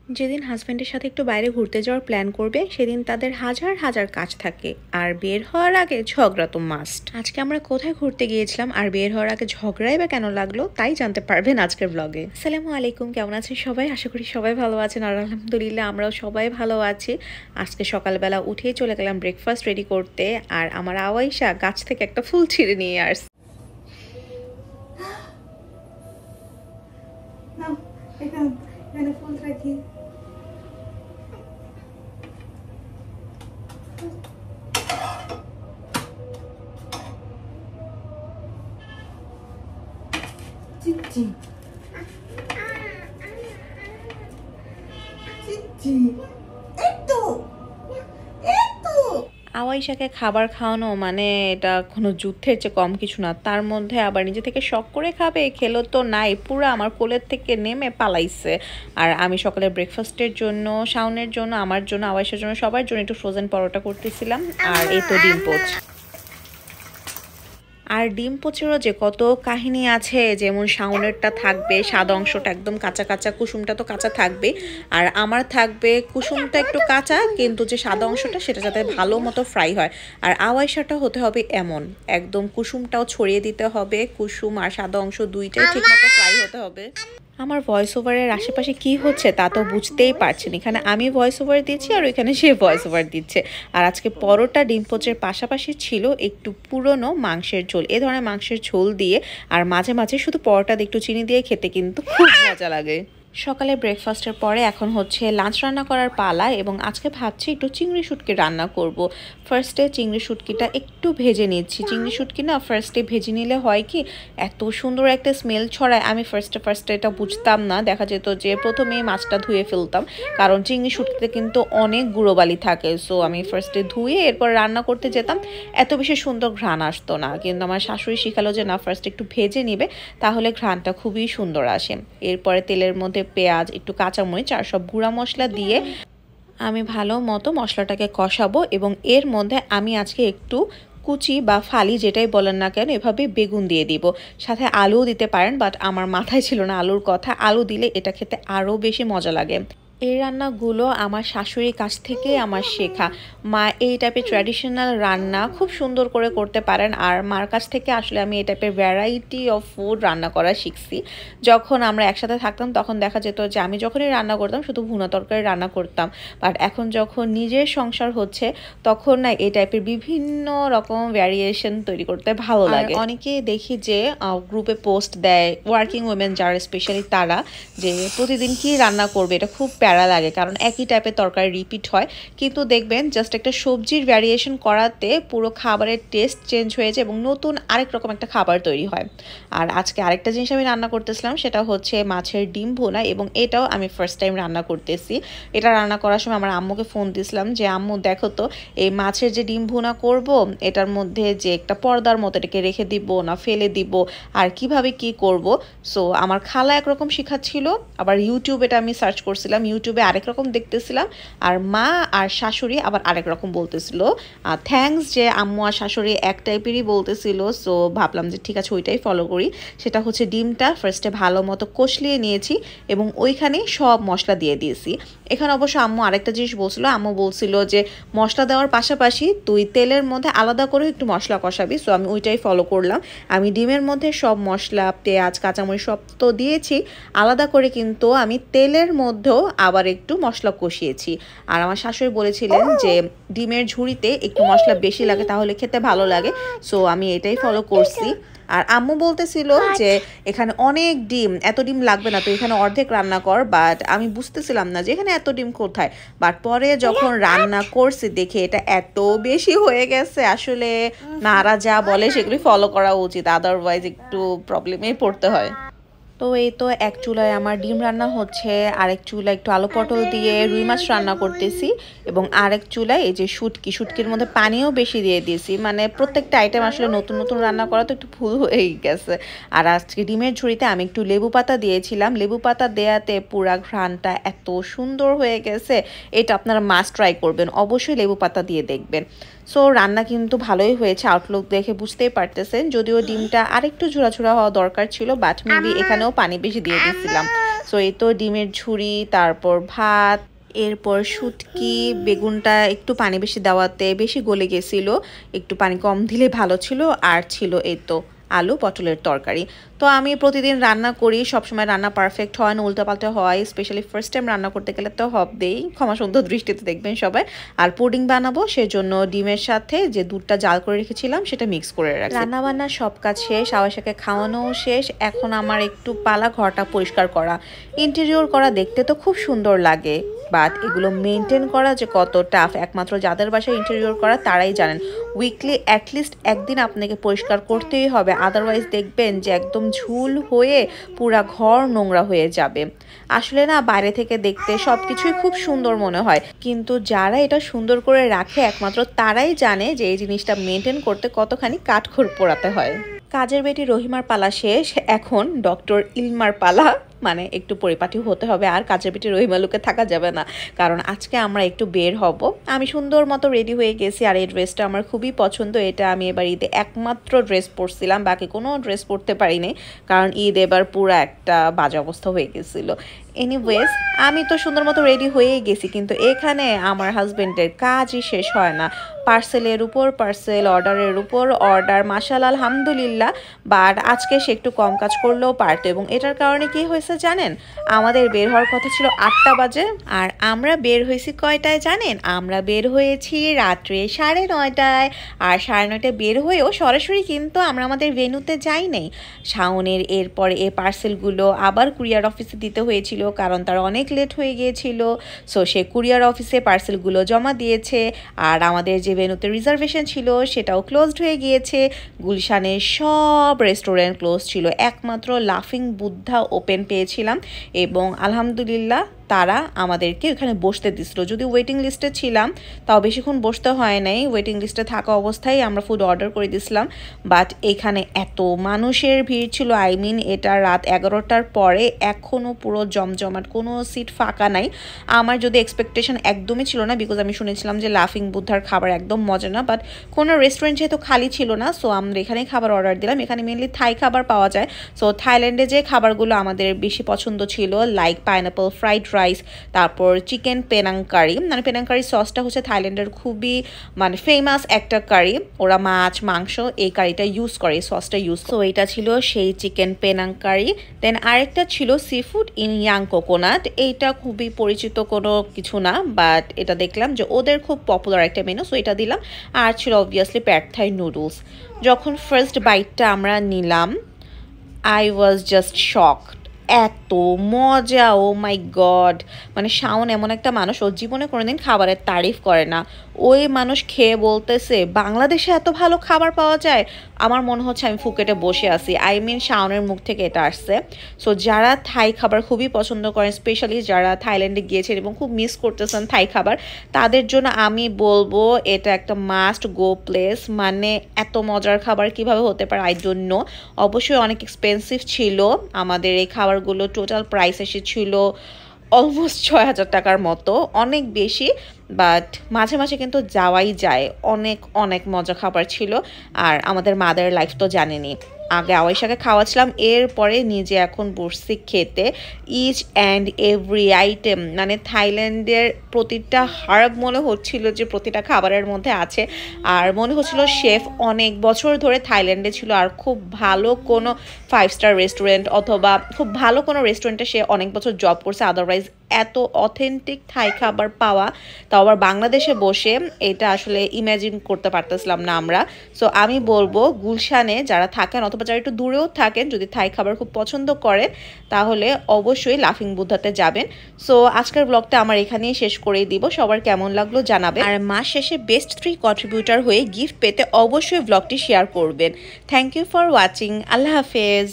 যেদিন হাজব্যান্ডের সাথে একটু বাইরে ঘুরতে যাওয়ার প্ল্যান করবে সেদিন তাদের হাজার হাজার কাজ থাকে, আর বের হওয়ার আগে ঝগড়া তো মাস্ট। আজকে আমরা কোথায় ঘুরতে গিয়েছিলাম আর বের হওয়ার আগে ঝগড়াই বা কেন লাগলো তাই জানতে পারবেন আজকের ব্লগে। আসসালামু আলাইকুম, কেমন আছেন সবাই? আশা করি সবাই ভালো আছেন, আর আলহামদুলিল্লাহ আমরাও সবাই ভালো আছি। আজকে সকালবেলা উঠেই চলে গেলাম ব্রেকফাস্ট রেডি করতে, আর আমার আওয়াইশা গাছ থেকে একটা ফুল ছিঁড়ে নিয়ে আসছে। ফুল রাখি চিচি চিচি একটু একটু। আওয়াইশাকে খাবার খাওয়ানো মানে এটা কোনো যুদ্ধের চেয়ে কম কিছু না। তার মধ্যে আবার নিজে থেকে শখ করে খাবে, খেলো তো নাই, পুরো আমার কোলের থেকে নেমে পালাইছে। আর আমি সকালে ব্রেকফাস্টের জন্য, শাওনের জন্য, আমার জন্য, আওয়াইশার জন্য, সবার জন্য একটু ফ্রোজেন পরোটা করতেছিলাম। আর এই তো ডিম পোচ। আর ডিম পোচেরও যে কত কাহিনী আছে, যেমন শাওনেরটা থাকবে সাদা অংশটা একদম কাঁচা কাঁচা, কুসুমটা তো কাঁচা থাকবে, আর আমার থাকবে কুসুমটা একটু কাঁচা কিন্তু যে সাদা অংশটা সেটা যাতে ভালো মতো ফ্রাই হয়। আর আওয়াইশাটা হতে হবে এমন, একদম কুসুমটাও ছড়িয়ে দিতে হবে, কুসুম আর সাদা অংশ দুইটাই ঠিক মতো ফ্রাই হতে হবে। আমার ভয়েস ওভারের আশেপাশে কি হচ্ছে তা তো বুঝতেই পারছেন, এখানে আমি ভয়েস ওভার দিচ্ছি আর ওইখানে সে ভয়েস ওভার দিচ্ছে। আর আজকে পরোটা ডিম পোচের পাশাপাশি ছিল একটু পুরনো মাংসের ঝোল। এ ধরনের মাংসের ঝোল দিয়ে আর মাঝে মাঝে শুধু পরোটা দিয়ে একটু চিনি দিয়ে খেতে কিন্তু খুব মজা লাগে। সকালে ব্রেকফাস্টের পরে এখন হচ্ছে লাঞ্চ রান্না করার পালা, এবং আজকে ভাবছি একটু চিংড়ি শুটকি রান্না করব। ফার্স্টে চিংড়ি শুটকিটা একটু ভেজে নিচ্ছি। চিংড়ি শুটকি না ফার্স্টে ভেজে নিলে হয় কি, এত সুন্দর একটা স্মেল ছড়ায়। আমি ফার্স্টে এটা বুঝতাম না, দেখা যেত যে প্রথমেই মাছটা ধুয়ে ফেলতাম, কারণ চিংড়ি শুটকিতে কিন্তু অনেক গুঁড়োবালি থাকে। সো আমি ফার্স্টে ধুয়ে এরপর রান্না করতে যেতাম, এত বেশি সুন্দর ঘ্রাণ আসতো না। কিন্তু আমার শাশুড়ি শিখালো যে না, ফার্স্ট একটু ভেজে নিবে, তাহলে ঘ্রাণটা খুবই সুন্দর আসে। এরপরে তেলের মধ্যে পেঁয়াজ, একটু কাঁচামরিচ আর সব গুঁড়া মশলা দিয়ে আমি ভালো মতো মশলাটাকে কষাবো, এবং এর মধ্যে আমি আজকে একটু কুচি বা ফালি যেটাই বলেন না কেন এভাবে বেগুন দিয়ে দিব, সাথে আলুও দিতে পারেন, বাট আমার মাথায় ছিল না আলুর কথা। আলু দিলে এটা খেতে আরও বেশি মজা লাগে। এই রান্নাগুলো আমার শাশুড়ির কাছ থেকে আমার শেখা। মা এই টাইপের ট্র্যাডিশনাল রান্না খুব সুন্দর করে করতে পারেন, আর মার কাছ থেকে আসলে আমি এই টাইপের ভ্যারাইটি অফ ফুড রান্না করা শিখছি। যখন আমরা একসাথে থাকতাম তখন দেখা যেত যে আমি যখনই রান্না করতাম শুধু ভুনা তরকারি রান্না করতাম, বাট এখন যখন নিজের সংসার হচ্ছে তখন না এই টাইপের বিভিন্ন রকম ভ্যারিয়েশন তৈরি করতে ভালো লাগে। অনেকে দেখি যে গ্রুপে পোস্ট দেয়, ওয়ার্কিং উইমেন যারা স্পেশালি, তারা যে প্রতিদিন কি রান্না করবে, এটা খুব প্যারা লাগে, কারণ একই টাইপের তরকারি রিপিট হয়। কিন্তু দেখবেন জাস্ট একটা সবজির ভ্যারিয়েশন করাতে পুরো খাবারের টেস্ট চেঞ্জ হয়ে যায় এবং নতুন আরেক রকম একটা খাবার তৈরি হয়। আর আজকে আরেকটা জিনিস আমি রান্না করতেছিলাম, সেটা হচ্ছে মাছের ডিম ভুনা, এবং এটাও আমি ফার্স্ট টাইম রান্না করতেছি। এটা রান্না করার সময় আমার আম্মুকে ফোন দিয়েছিলাম যে আম্মু দেখো তো, এই মাছের যে ডিম ভুনা করব এটার মধ্যে যে একটা পর্দার মতো এটাকে রেখে দিব না ফেলে দিব, আর কিভাবে কি করব। সো আমার খালা একরকম শেখাচ্ছিল, আবার ইউটিউবে এটা আমি সার্চ করছিলাম, ইউটিউবে আরেক রকম দেখতেছিলাম, আর মা আর শাশুড়ি আবার আরেক রকম বলতেছিল। থ্যাঙ্কস যে আম্মু আর শাশুড়ি এক টাইপেরই বলতেছিল, সো ভাবলাম যে ঠিক আছে ওইটাই ফলো করি। সেটা হচ্ছে ডিমটা ফার্স্টে ভালো মতো কষলিয়ে নিয়েছি এবং ওইখানে সব মশলা দিয়ে দিয়েছি। এখানে অবশ্য আম্মু আরেকটা জিনিস বলছিল, আম্মু বলছিল যে মশলা দেওয়ার পাশাপাশি তুই তেলের মধ্যে আলাদা করে একটু মশলা কষাবি। সো আমি ওইটাই ফলো করলাম। আমি ডিমের মধ্যে সব মশলা, পেঁয়াজ, কাঁচামরিচ সব তো দিয়েছি, আলাদা করে কিন্তু আমি তেলের মধ্যেও আবার একটু মশলা কষিয়েছি। আর আমার শাশুড়ি বলেছিলেন যে ডিমের ঝুড়িতে একটু মশলা বেশি লাগে তাহলে খেতে ভালো লাগে। সো আমি এটাই ফলো করছি। আর আম্মু বলতেছিল যে এখানে অনেক ডিম, এত ডিম লাগবে না, তো এখানে অর্ধেক রান্না কর। বাট আমি বুঝতেছিলাম না যে এখানে এত ডিম কোথায়। বাট পরে যখন রান্না করছি দেখে এটা এত বেশি হয়ে গেছে, আসলে মারা যা বলে সেগুলি ফলো করা উচিত, আদারওয়াইজ একটু প্রবলেমে পড়তে হয়। তো এই তো এক চুলায় আমার ডিম রান্না হচ্ছে, আরেক চুলায় একটু আলু পটল দিয়ে রুই মাছ রান্না করতেছি, এবং আরেক চুলায় এই যে শুটকির মধ্যে পানিও বেশি দিয়ে দিয়েছি। মানে প্রত্যেকটা আইটেম আসলে নতুন নতুন রান্না করা তো একটু ভুল হয়েই গেছে। আর আজকে ডিমের ঝুড়িতে আমি একটু লেবু পাতা দিয়েছিলাম, লেবু পাতা দেয়াতে পুরা ঘ্রাণটা এত সুন্দর হয়ে গেছে। এটা আপনারা মাস্ট ট্রাই করবেন, অবশ্যই লেবু পাতা দিয়ে দেখবেন। সো রান্না কিন্তু ভালোই হয়েছে, আউটলুক দেখে বুঝতেই পারতেছেন। যদিও ডিমটা আরেকটু ঝোড়া ঝোড়া হওয়া দরকার ছিল, বাট মেবি এখানেও পানি বেশি দিয়ে দিয়েছিলাম। সো এই তো ডিমের ঝুড়ি, তারপর ভাত, এরপর শুটকি, বেগুনটা একটু পানি বেশি দেওয়াতে বেশি গলে গেছিল, একটু পানি কম দিলে ভালো ছিল। আর ছিল এই তো আলু পটলের তরকারি। তো আমি প্রতিদিন রান্না করি, সবসময় রান্না পারফেক্ট হয় না, উল্টাপাল্টা হয়। স্পেশালি ফার্স্ট টাইম রান্না করতে গেলে তো হবেই, ক্ষমা সুন্দর দৃষ্টিতে দেখবেন সবাই। আর পুডিং বানাবো, সেজন্য ডিমের সাথে যে দুধটা জাল করে রেখেছিলাম সেটা মিক্স করে রাখি। রান্না বান্না সব কাজ শেষ, আওয়াসাকে খাওয়ানোও শেষ। এখন আমার একটু পালা ঘরটা পরিষ্কার করা। ইন্টেরিয়র করা দেখতে তো খুব সুন্দর লাগে, বাট এগুলো মেনটেন করা যে কত টাফ একমাত্র যাদের বাসায় ইন্টেরিয়র করা তারাই জানেন। উইকলি অ্যাটলিস্ট একদিন আপনাকে পরিষ্কার করতেই হবে, আদারওয়াইজ দেখবেন যে একদম ঝুল হয়ে পুরা ঘর নোংরা হয়ে যাবে। আসলে না, বাইরে থেকে দেখতে সব কিছুই খুব সুন্দর মনে হয়, কিন্তু যারা এটা সুন্দর করে রাখে একমাত্র তারাই জানে যে এই জিনিসটা মেনটেন করতে কতখানি কাঠখড় পোড়াতে হয়। কাজের বেটি রহিমার পালা শেষ, এখন ডক্টর ইলমার পালা। মানে একটু পরিপাটি হতে হবে, আর কাজের বেটি রহিমা লুকে থাকা যাবে না, কারণ আজকে আমরা একটু বের হব। আমি সুন্দর মতো রেডি হয়ে গেছি, আর এই ড্রেসটা আমার খুবই পছন্দ। এটা আমি এবার ঈদে একমাত্র ড্রেস পরছিলাম, বাকি কোনো ড্রেস পরতে পারিনি, কারণ ঈদ এবার পুরো একটা বাজে অবস্থা হয়ে গেছিল। এনিওয়েজ, আমি তো সুন্দর মতো রেডি হয়েই গেছি, কিন্তু এখানে আমার হাজবেন্ডের কাজই শেষ হয় না। পার্সেলের উপর পার্সেল, অর্ডারের উপর অর্ডার, মাশাআল্লাহ আলহামদুলিল্লাহ। বাট আজকে সে একটু কম কাজ করলেও পারতো, এবং এটার কারণে কি হয়েছে জানেন? আমাদের বের হওয়ার কথা ছিল 8টা বাজে, আর আমরা বের হয়েছি কয়টায় জানেন? আমরা বের হয়েছি রাত্রে 9:30টায়। আর 9:30টায় বের হয়েও সরাসরি কিন্তু আমরা আমাদের ভেন্যুতে যাই নাই। শাওনের এরপরে এই পার্সেলগুলো আবার কুরিয়ার অফিসে দিতে হয়েছিল, কারণ তার অনেক লেট হয়ে গিয়েছিল। সো সে কুরিয়ার অফিসে পার্সেলগুলো জমা দিয়েছে, আর আমাদের যে ভেন্যুতে রিজার্ভেশন ছিল সেটাও ক্লোজড হয়ে গিয়েছে। গুলশানের সব রেস্টুরেন্ট ক্লোজ ছিল, একমাত্র লাফিং বুদ্ধা ওপেন পেয়েছিলাম, এবং আলহামদুলিল্লাহ তারা আমাদেরকে ওখানে বসতে দিছিল। যদি ওয়েটিং লিস্টে ছিলাম তাও বেশিক্ষণ বসতে হয় নাই, ওয়েটিং লিস্টে থাকা অবস্থায় আমরা ফুড অর্ডার করে দিয়েছিলাম। বাট এখানে এত মানুষের ভিড় ছিল, এটা রাত 11টার পরে এখনও পুরো জমজমাট, কোনো সিট ফাঁকা নাই। আমার যদি এক্সপেকটেশন একদমই ছিল না, বিকজ আমি শুনেছিলাম যে লাফিং বুদ্ধার খাবার একদম মজা না, বাট কোনো রেস্টুরেন্ট যেহেতু খালি ছিল না, সো আমরা এখানেই খাবার অর্ডার দিলাম। এখানে মেনলি থাই খাবার পাওয়া যায়। সো থাইল্যান্ডে যে খাবারগুলো আমাদের বেশি পছন্দ ছিল, লাইক পাইনাপল ফ্রাইড রাইস, তারপর চিকেন পেনাং কারি। মানে পেনাং কারি সসটা হচ্ছে থাইল্যান্ডের খুবই মানে ফেমাস একটা কারি, ওরা মাছ মাংস এই কারিটা ইউজ করে, সসটা ইউজ। সো এটা ছিল সেই চিকেন পেনাং কারি। দেন আরেকটা ছিল sea food in young coconut. এইটা খুবই পরিচিত কোনো কিছু না, বাট এটা দেখলাম যে ওদের খুব পপুলার একটা মেনু, সো এটা দিলাম। আর ছিল অবভিয়াসলি প্যাড থাই নুডলস। যখন ফার্স্ট বাইটটা আমরা নিলাম, আই ওয়াজ জাস্ট শকড। এত মজা, ও মাই গড! মানে শাওন এমন একটা মানুষ, ওর জীবনে কোনোদিন খাবারের তারিফ করে না। ওই মানুষ খেয়ে বলতেছে বাংলাদেশে এত ভালো খাবার পাওয়া যায়। আমার মনে হচ্ছে আমি ফুকেটে বসে আছি। শাওনের মুখ থেকে এটা আসছে। সো যারা থাই খাবার খুবই পছন্দ করেন, স্পেশালি যারা থাইল্যান্ডে গিয়েছেন এবং খুব মিস করতেছেন থাই খাবার, তাদের জন্য আমি বলবো এটা একটা মাস্ট গো প্লেস। মানে এত মজার খাবার কিভাবে হতে পারে আই ডোন্ট নো। অবশ্যই অনেক এক্সপেন্সিভ ছিল, আমাদের এই খাবারগুলো টোটাল প্রাইস এসেছিল অলমোস্ট 6,000 টাকার মতো, অনেক বেশি। বাট মাঝে মাঝে কিন্তু যাওয়াই যায়, অনেক অনেক মজা খাবার ছিল। আর আমাদের মাদার লাইফ তো জানেনি, আগে আওয়াইশাকে খাওয়াচ্ছিলাম, এরপরে নিজে এখন বসছি খেতে। ইচ অ্যান্ড এভরি আইটেম, মানে থাইল্যান্ডের প্রতিটা হার্ব মনে হচ্ছিল যে প্রতিটা খাবারের মধ্যে আছে। আর মনে হচ্ছিল শেফ অনেক বছর ধরে থাইল্যান্ডে ছিল, আর খুব ভালো কোনো 5 স্টার রেস্টুরেন্ট অথবা খুব ভালো কোনো রেস্টুরেন্টে সে অনেক বছর জব করছে। আদারওয়াইজ এত অথেন্টিক থাই খাবার পাওয়া, তাও আবার বাংলাদেশে বসে, এটা আসলে ইম্যাজিন করতে পারতেছিলাম না আমরা। সো আমি বলবো গুলশানে যারা থাকেন অথবা যারা একটু দূরেও থাকেন, যদি থাই খাবার খুব পছন্দ করেন তাহলে অবশ্যই লাফিং বুদ্ধাতে যাবেন। সো আজকের ব্লগটা আমার এখানেই শেষ করেই দিব। সবার কেমন লাগলো জানাবেন, আর মাস শেষে বেস্ট 3 কন্ট্রিবিউটার হয়ে গিফট পেতে অবশ্যই ব্লগটি শেয়ার করবেন। Thank you for watching. আল্লাহ হাফেজ।